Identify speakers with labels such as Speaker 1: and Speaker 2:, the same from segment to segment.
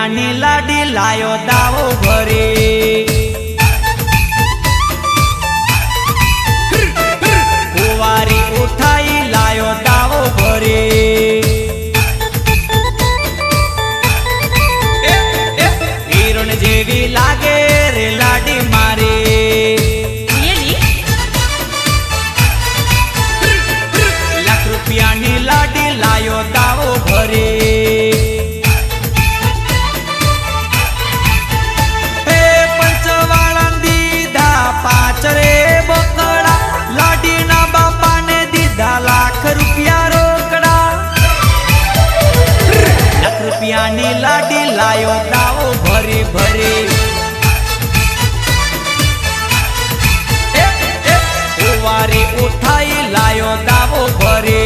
Speaker 1: રૂપિયાની લાડી લાયો દાવો ભરે કુંવારી ઉઠાઈ લાયો દાવો ભરે હિરણ જેવી લાગે રે લાડી મારે લાખ રૂપિયાની લાડી લાયો દાવો ભરે રૂપિયાની લાડી લાયો દાવો ભરે ભરે કુંવારી ઉઠાઈ લાયો દાવો ભરે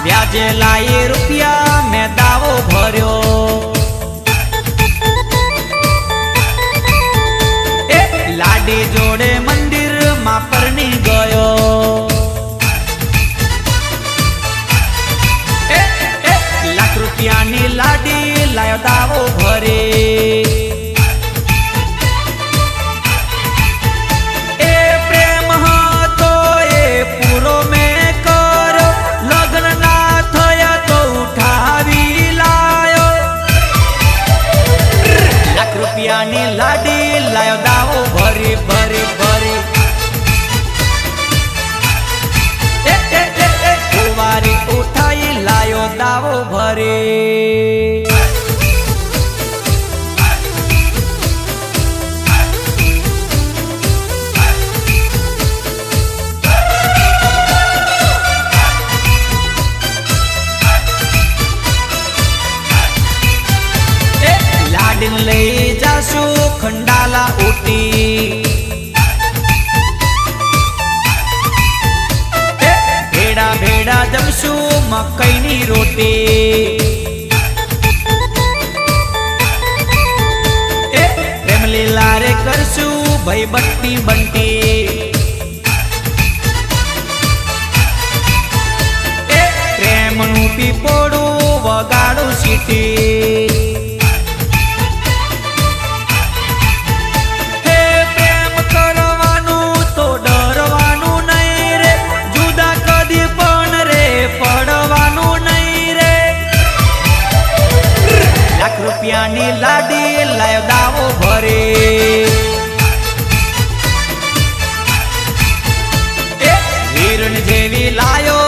Speaker 1: વ્યાજે લાયે રૂપિયા મેં દાવો ભર્યો લાડી જોડે મંદિર માં પરણી ગયો લાખ રૂપિયાની લાડી લાયો દાવો ભરે લાડી લાયો દાવો ભરે ભરે ભરે કુંવારી ઉઠાઈ લાયો દાવો ભરે લાડીને લઈ જાશું ખંડાલા ઉટી ભેડા ભેડા જમશું મકઈની રોટી પ્રેમ લીલા રે કરશું ભાઈ બત્તી બંટી પ્રેમનું પીપોડું વગાડું સીટી રૂપિયાની લાડી લાયો દાવો ભરે હિરણ જેવી લાયો